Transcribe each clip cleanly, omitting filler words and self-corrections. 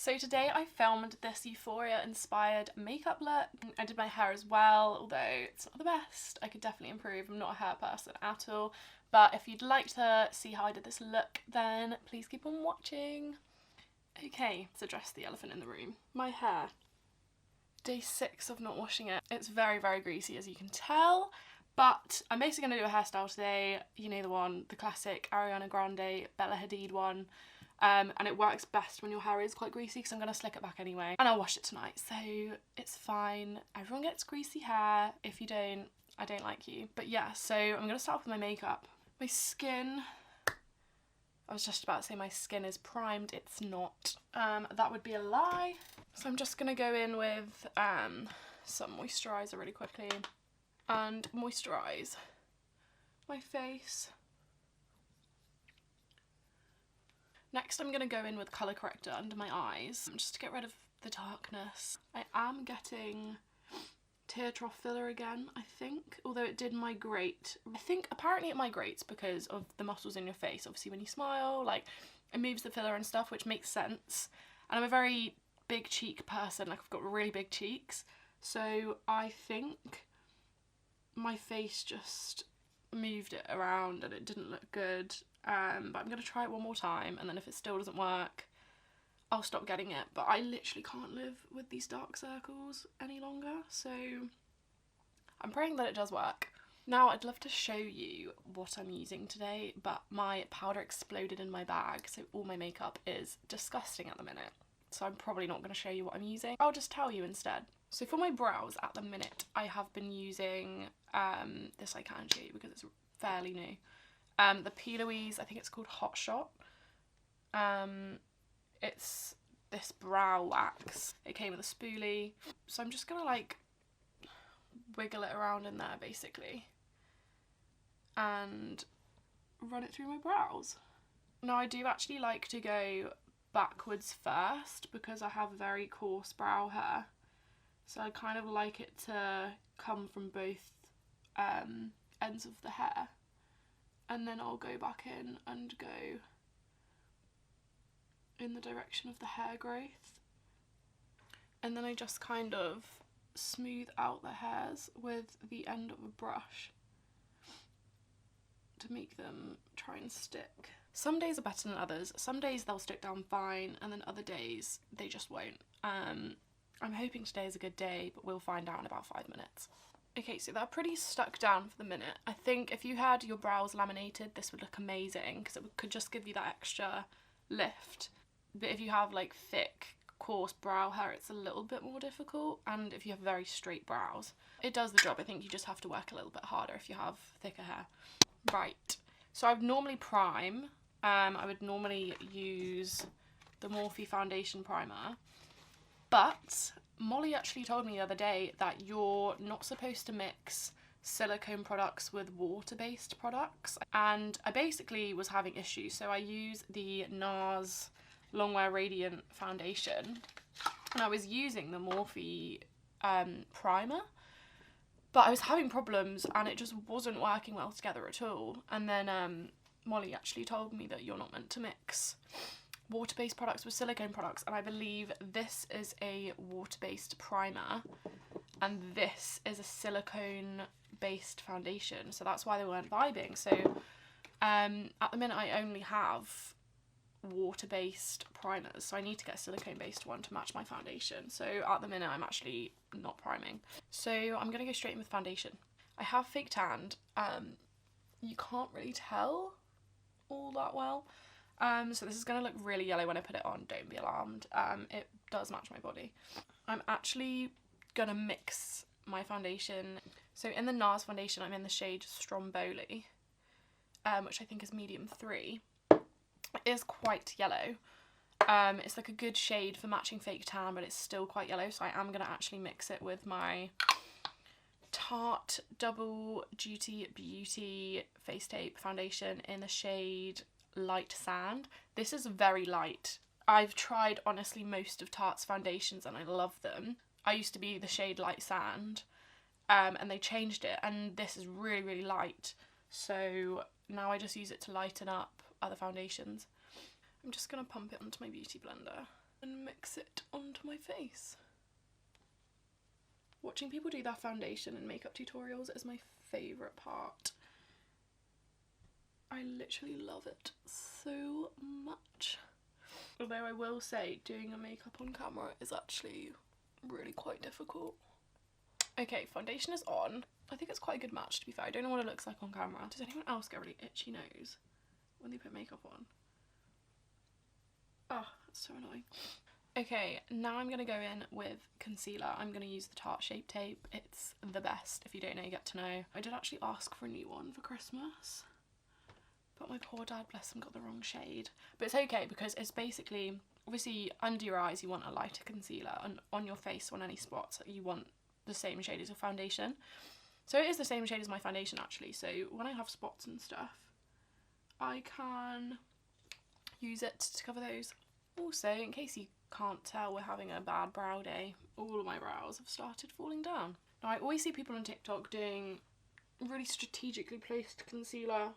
So today I filmed this Euphoria inspired makeup look. I did my hair as well, although it's not the best. I could definitely improve. I'm not a hair person at all. But if you'd like to see how I did this look, then please keep on watching. Okay, let's address the elephant in the room. My hair. Day 6 of not washing it. It's very, very greasy, as you can tell. But I'm basically going to do a hairstyle today. You know the one, the classic Ariana Grande, Bella Hadid one. And it works best when your hair is quite greasy because I'm going to slick it back anyway. And I'll wash it tonight, so it's fine. Everyone gets greasy hair. If you don't, I don't like you. But yeah, so I'm going to start with my makeup. My skin, I was just about to say my skin is primed. It's not. That would be a lie. So I'm just going to go in with some moisturiser really quickly and moisturise my face. Next I'm going to go in with colour corrector under my eyes just to get rid of the darkness. I am getting tear trough filler again, I think, although it did migrate. I think apparently it migrates because of the muscles in your face. Obviously when you smile, like, it moves the filler and stuff, which makes sense. And I'm a very big cheek person, like I've got really big cheeks, so I think my face just moved it around and it didn't look good. But I'm going to try it one more time, and then if it still doesn't work, I'll stop getting it. But I literally can't live with these dark circles any longer, so I'm praying that it does work. Now I'd love to show you what I'm using today, but my powder exploded in my bag, so all my makeup is disgusting at the minute. So I'm probably not going to show you what I'm using. I'll just tell you instead. So for my brows at the minute, I have been using this Icon shade because it's fairly new. The P. Louise, I think it's called Hot Shot. It's this brow wax. It came with a spoolie. So I'm just gonna like wiggle it around in there basically and run it through my brows. Now I do actually like to go backwards first because I have very coarse brow hair. So I kind of like it to come from both ends of the hair. And then I'll go back in and go in the direction of the hair growth. And then I just kind of smooth out the hairs with the end of a brush to make them try and stick. Some days are better than others. Some days they'll stick down fine, and then other days they just won't. I'm hoping today is a good day, but we'll find out in about 5 minutes. Okay, so they're pretty stuck down for the minute. I think if you had your brows laminated, this would look amazing because it could just give you that extra lift. But if you have like thick, coarse brow hair, it's a little bit more difficult. And if you have very straight brows, it does the job. I think you just have to work a little bit harder if you have thicker hair. Right, so I would normally prime. I would normally use the Morphe foundation primer, but Molly actually told me the other day that you're not supposed to mix silicone products with water-based products, and I basically was having issues, so I use the NARS Longwear Radiant foundation, and I was using the Morphe primer, but I was having problems and it just wasn't working well together at all. And then Molly actually told me that you're not meant to mix water-based products with silicone products, and I believe this is a water-based primer and this is a silicone-based foundation, so that's why they weren't vibing. So at the minute I only have water-based primers, so I need to get a silicone-based one to match my foundation. So at the minute I'm actually not priming, so I'm gonna go straight in with foundation. I have fake tanned. You can't really tell all that well. So this is going to look really yellow when I put it on, don't be alarmed. It does match my body. I'm actually going to mix my foundation. So in the NARS foundation, I'm in the shade Stromboli, which I think is medium 3. It is quite yellow. It's like a good shade for matching fake tan, but it's still quite yellow, so I am going to actually mix it with my Tarte Double Duty Beauty Face Tape foundation in the shade Light Sand. This is very light. I've tried honestly most of Tarte's foundations and I love them. I used to be the shade Light Sand, and they changed it, and this is really, really light, so now I just use it to lighten up other foundations. I'm just going to pump it onto my beauty blender. and mix it onto my face. Watching people do their foundation and makeup tutorials is my favourite part. I literally love it so much. Although I will say doing a makeup on camera is actually really quite difficult. Okay, foundation is on. I think it's quite a good match, to be fair. I don't know what it looks like on camera. Does anyone else get really itchy nose when they put makeup on? Oh, that's so annoying. Okay, now I'm going to go in with concealer. I'm going to use the Tarte Shape Tape. It's the best. If you don't know, you get to know. I did actually ask for a new one for Christmas, but my poor dad, bless him, got the wrong shade. But it's okay because it's basically, obviously under your eyes you want a lighter concealer, and on your face, on any spots, you want the same shade as your foundation. So it is the same shade as my foundation actually, so when I have spots and stuff, I can use it to cover those. Also, in case you can't tell, we're having a bad brow day. All of my brows have started falling down. Now I always see people on TikTok doing really strategically placed concealer.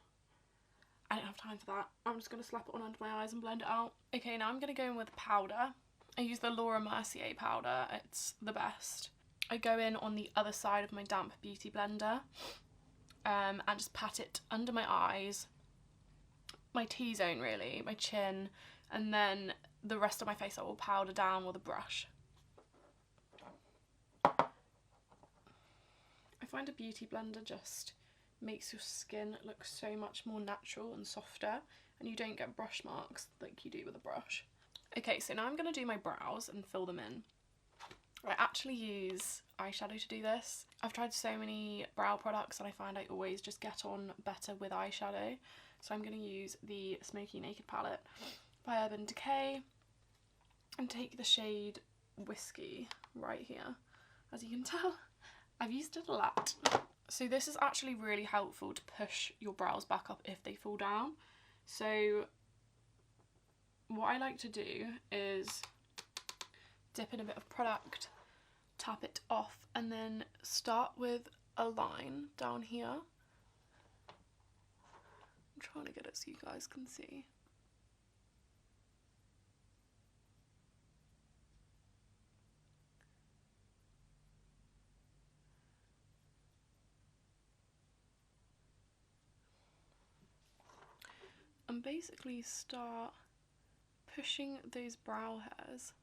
I don't have time for that. I'm just going to slap it on under my eyes and blend it out. Okay, now I'm going to go in with powder. I use the Laura Mercier powder. It's the best. I go in on the other side of my damp beauty blender and just pat it under my eyes, my T-zone really, my chin, and then the rest of my face I will powder down with a brush. I find a beauty blender just makes your skin look so much more natural and softer, and you don't get brush marks like you do with a brush. Okay, so now I'm going to do my brows and fill them in. I actually use eyeshadow to do this. I've tried so many brow products and I find I always just get on better with eyeshadow. So I'm going to use the Smoky Naked palette by Urban Decay and take the shade Whiskey right here. As you can tell, I've used it a lot. So this is actually really helpful to push your brows back up if they fall down. So what I like to do is dip in a bit of product, tap it off, and then start with a line down here. I'm trying to get it so you guys can see. And basically start pushing those brow hairs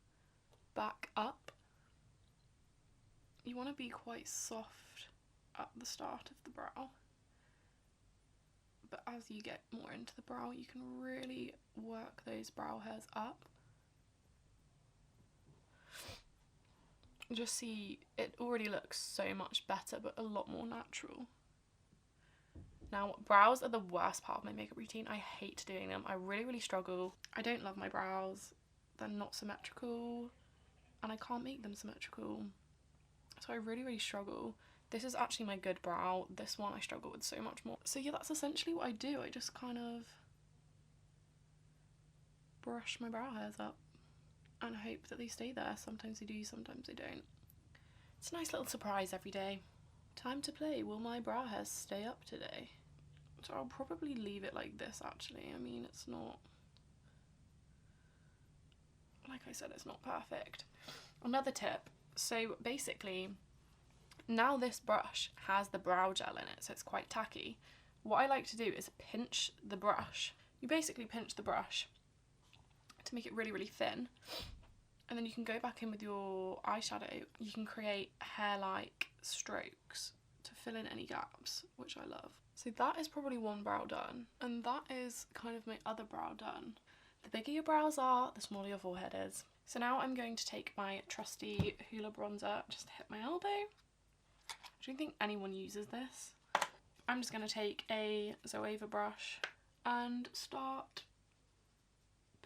back up. You want to be quite soft at the start of the brow, but as you get more into the brow you can really work those brow hairs up. Just see, it already looks so much better but a lot more natural. Now, brows are the worst part of my makeup routine. I hate doing them. I really struggle. I don't love my brows. They're not symmetrical and I can't make them symmetrical. So I really struggle. This is actually my good brow. This one I struggle with so much more. So yeah, that's essentially what I do. I just kind of brush my brow hairs up and hope that they stay there. Sometimes they do, sometimes they don't. It's a nice little surprise every day. Time to play. Will my brow hairs stay up today? So I'll probably leave it like this actually. I mean, it's not, like I said, it's not perfect. Another tip. So basically, now this brush has the brow gel in it, so it's quite tacky. What I like to do is pinch the brush. You basically pinch the brush to make it really thin, and then you can go back in with your eyeshadow. You can create hair-like strokes to fill in any gaps, which I love. So that is probably one brow done, and that is kind of my other brow done. The bigger your brows are, the smaller your forehead is. So now I'm going to take my trusty Hoola bronzer, just to hit my elbow. I don't think anyone uses this. I'm just going to take a Zoeva brush and start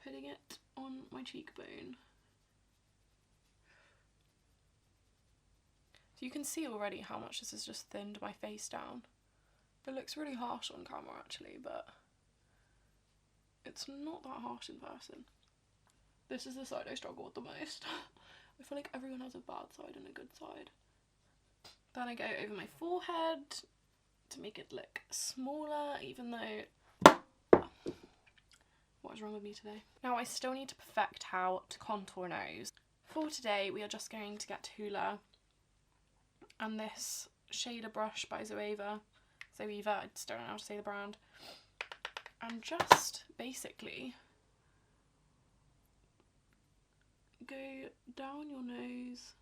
putting it on my cheekbone. So you can see already how much this has just thinned my face down. It looks really harsh on camera actually, but it's not that harsh in person. This is the side I struggle with the most. I feel like everyone has a bad side and a good side. Then I go over my forehead to make it look smaller, even though What is wrong with me today? Now I still need to perfect how to contour nose. For today we are just going to get Hoola and this shader brush by Zoeva, I just don't know how to say the brand, and just basically go down your nose.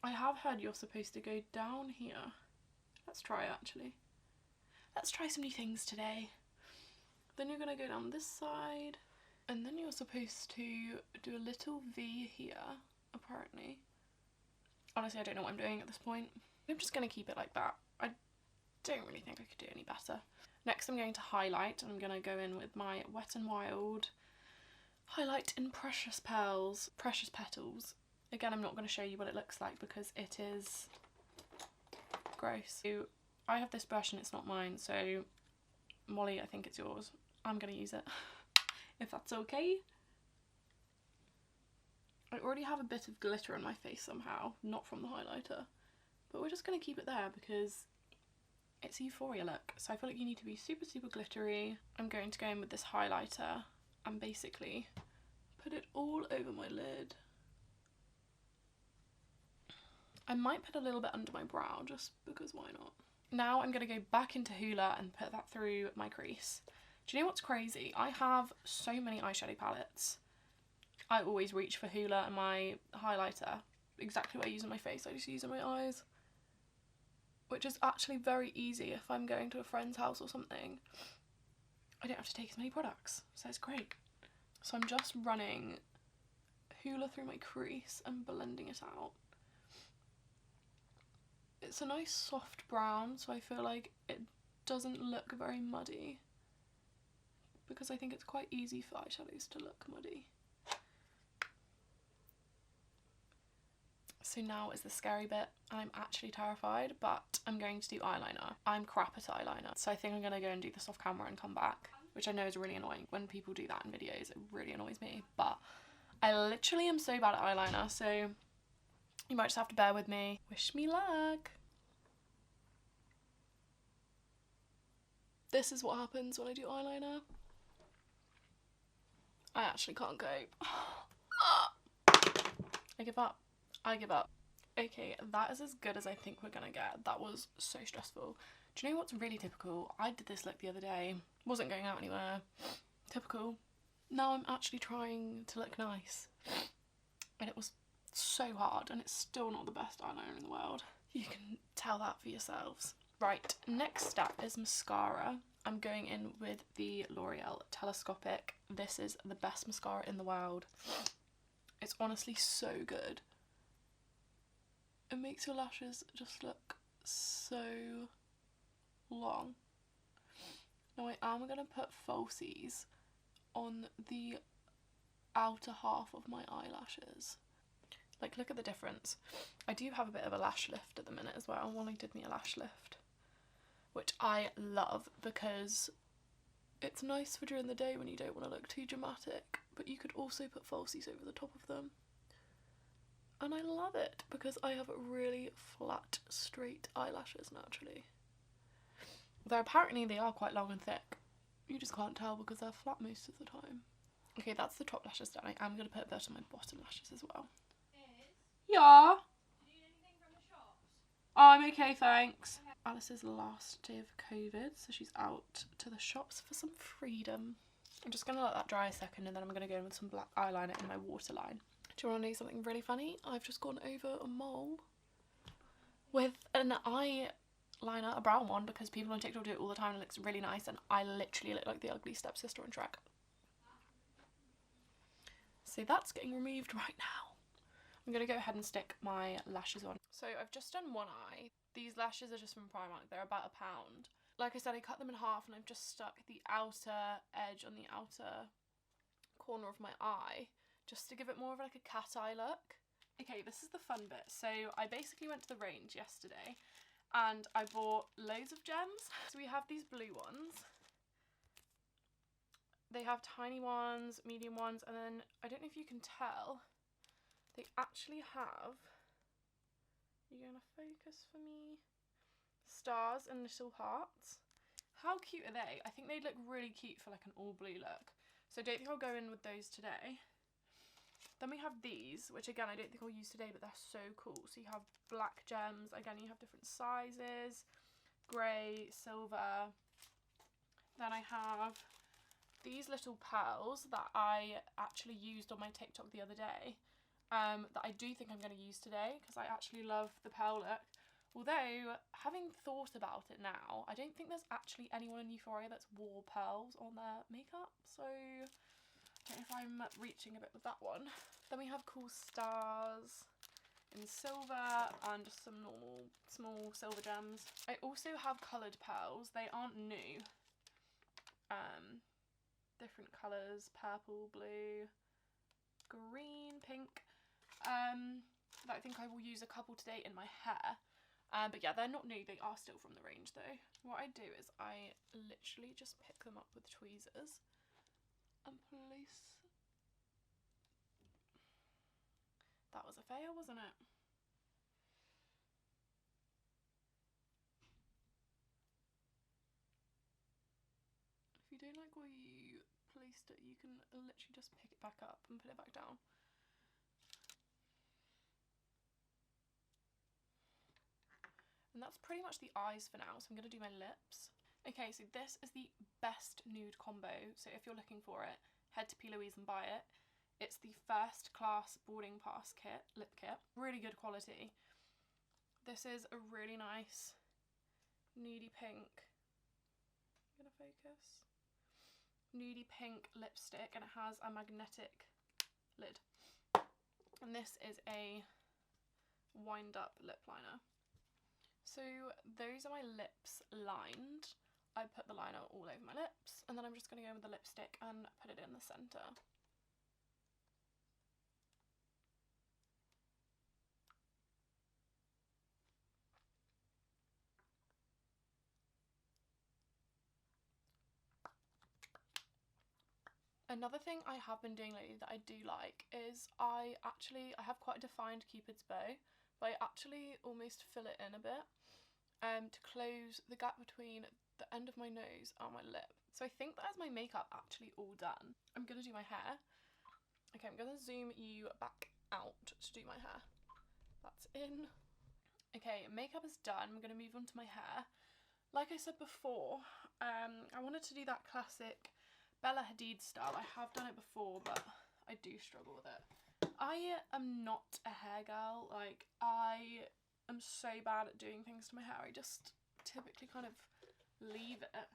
I have heard you're supposed to go down here. Let's try actually. Let's try some new things today. Then you're going to go down this side, and then you're supposed to do a little V here, apparently. Honestly, I don't know what I'm doing at this point. I'm just going to keep it like that. I don't really think I could do any better. Next I'm going to highlight. I'm going to go in with my Wet n Wild highlight in Precious Petals. Again, I'm not going to show you what it looks like because it is gross. So I have this brush and it's not mine, so Molly, I think it's yours. I'm going to use it, if that's okay. I already have a bit of glitter on my face somehow, not from the highlighter, but we're just going to keep it there because it's a Euphoria look, so I feel like you need to be super, super glittery. I'm going to go in with this highlighter and basically put it all over my lid. I might put a little bit under my brow just because why not? Now I'm going to go back into Hoola and put that through my crease. Do you know what's crazy? I have so many eyeshadow palettes. I always reach for Hoola and my highlighter. Exactly what I use on my face, I just use on my eyes. Which is actually very easy if I'm going to a friend's house or something. I don't have to take as many products, so it's great. So I'm just running Hoola through my crease and blending it out. It's a nice soft brown, so I feel like it doesn't look very muddy, because I think it's quite easy for eyeshadows to look muddy. So now is the scary bit, and I'm actually terrified, but I'm going to do eyeliner. I'm crap at eyeliner, so I think I'm going to go and do this off camera and come back, which I know is really annoying. When people do that in videos, it really annoys me, but I literally am so bad at eyeliner, so you might just have to bear with me. Wish me luck. This is what happens when I do eyeliner. I actually can't cope. I give up. I give up. Okay, that is as good as I think we're gonna get. That was so stressful. Do you know what's really typical? I did this look the other day. Wasn't going out anywhere. Typical. Now I'm actually trying to look nice. And it was so hard, and it's still not the best eyeliner in the world. You can tell that for yourselves. Right, next step is mascara. I'm going in with the L'Oreal Telescopic. This is the best mascara in the world. It's honestly so good. It makes your lashes just look so long. Now I am going to put falsies on the outer half of my eyelashes. Like, look at the difference. I do have a bit of a lash lift at the minute as well. Wally did me a lash lift, which I love because it's nice for during the day when you don't want to look too dramatic, but you could also put falsies over the top of them. And I love it because I have really flat, straight eyelashes naturally. Though apparently they are quite long and thick. You just can't tell because they're flat most of the time. Okay, that's the top lashes done. I am going to put a bit on my bottom lashes as well. Yeah? Do you need anything from the shops? Oh, I'm okay, thanks. Okay. Alice's last day of COVID, so she's out to the shops for some freedom. I'm just going to let that dry a second and then I'm going to go in with some black eyeliner in my waterline. Do you want to know something really funny? I've just gone over a mole with an eyeliner, a brown one, because people on TikTok do it all the time and it looks really nice, and I literally look like the ugly stepsister on Shrek. So that's getting removed right now. I'm going to go ahead and stick my lashes on. So I've just done one eye. These lashes are just from Primark. They're about £1. Like I said, I cut them in half and I've just stuck the outer edge on the outer corner of my eye, just to give it more of like a cat eye look. Okay, this is the fun bit. So I basically went to the range yesterday and I bought loads of gems. So we have these blue ones. They have tiny ones, medium ones, and then I don't know if you can tell, they actually have, you're gonna focus for me, stars and little hearts. How cute are they? I think they'd look really cute for like an all blue look. So I don't think I'll go in with those today. Then we have these, which again, I don't think I'll use today, but they're so cool. So you have black gems. Again, you have different sizes. Grey, silver. Then I have these little pearls that I actually used on my TikTok the other day. That I do think I'm going to use today because I actually love the pearl look. Although, having thought about it now, I don't think there's actually anyone in Euphoria that's wore pearls on their makeup. So I don't know if I'm reaching a bit with that one. Then we have cool stars in silver and just some normal small silver gems. I also have coloured pearls. They aren't new. Different colours, purple, blue, green, pink. That I think I will use a couple today in my hair. But yeah, they're not new, they are still from the range though. What I do is I literally just pick them up with tweezers and place. That was a fail, wasn't it? If you don't like where you placed it, you can literally just pick it back up and put it back down. And that's pretty much the eyes for now, so I'm going to do my lips. Okay, so this is the best nude combo, so if you're looking for it, head to P. Louise and buy it. It's the first class boarding pass kit, lip kit. Really good quality. This is a really nice nudie pink, I'm gonna focus, nudie pink lipstick, and it has a magnetic lid. And this is a wind up lip liner. So those are my lips lined. I put the liner all over my lips, and then I'm just going to go in with the lipstick and put it in the centre. Another thing I have been doing lately that I do like is I have quite a defined Cupid's bow, but I actually almost fill it in a bit to close the gap between the end of my nose and my lip. So I think that's my makeup actually all done. I'm going to do my hair. Okay, I'm going to zoom you back out to do my hair. That's in. Okay, makeup is done. I'm going to move on to my hair. Like I said before, I wanted to do that classic Bella Hadid style. I have done it before, but I do struggle with it. I am not a hair girl. Like, I am so bad at doing things to my hair. I just typically kind of leave it.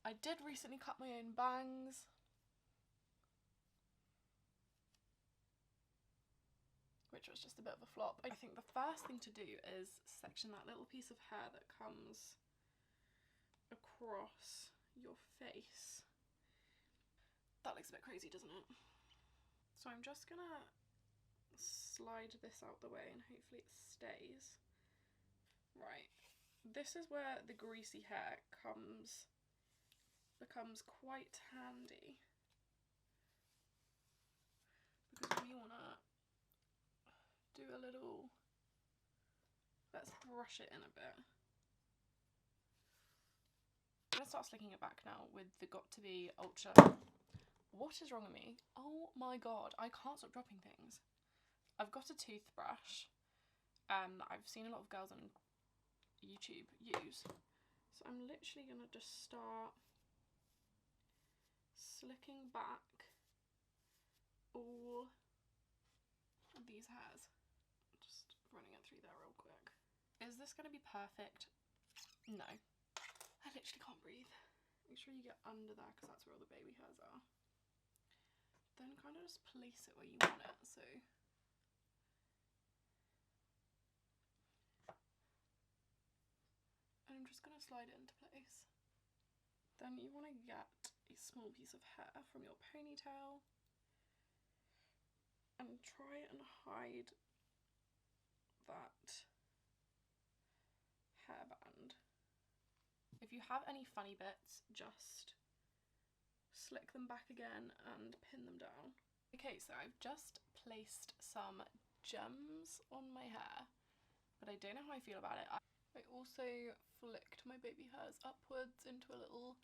I did recently cut my own bangs. Which was just a bit of a flop. I think the first thing to do is section that little piece of hair that comes across your face. That looks a bit crazy, doesn't it? So I'm just gonna slide this out the way and hopefully it stays. Right, this is where the greasy hair becomes quite handy, because we wanna do a little, let's brush it in a bit. I'm gonna start slicking it back now with the Got To Be Ultra. What is wrong with me? Oh my god, I can't stop dropping things. I've got a toothbrush that I've seen a lot of girls on YouTube use. So I'm literally gonna just start slicking back all of these hairs. Just running it through there real quick. Is this gonna be perfect? No. I literally can't breathe. Make sure you get under there because that's where all the baby hairs are. Then kind of just place it where you want it, so. And I'm just going to slide it into place. Then you want to get a small piece of hair from your ponytail and try and hide that hairband. If you have any funny bits, just slick them back again and pin them down. Okay, so I've just placed some gems on my hair, but I don't know how I feel about it. I also flicked my baby hairs upwards into a little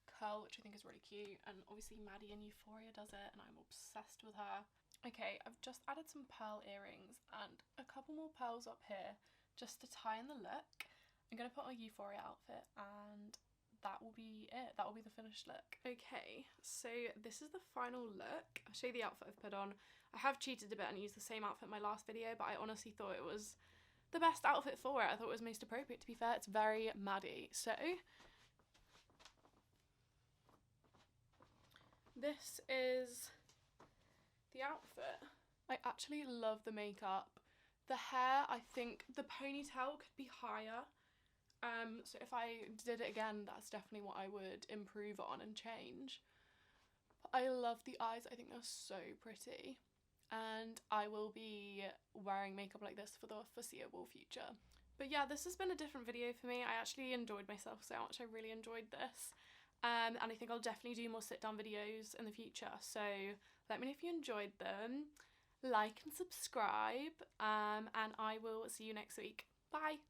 curl, which I think is really cute, and obviously Maddie in Euphoria does it and I'm obsessed with her. Okay, I've just added some pearl earrings and a couple more pearls up here just to tie in the look. I'm going to put on a Euphoria outfit and that will be it. That will be the finished look. Okay, so this is the final look. I'll show you the outfit I've put on. I have cheated a bit and used the same outfit in my last video, but I honestly thought it was the best outfit for it. I thought it was most appropriate, to be fair. It's very Maddie. So this is the outfit. I actually love the makeup. The hair, I think the ponytail could be higher. So if I did it again, that's definitely what I would improve on and change. But I love the eyes. I think they're so pretty. And I will be wearing makeup like this for the foreseeable future. But yeah, this has been a different video for me. I actually enjoyed myself so much. I really enjoyed this. And I think I'll definitely do more sit-down videos in the future. So let me know if you enjoyed them. Like and subscribe. And I will see you next week. Bye!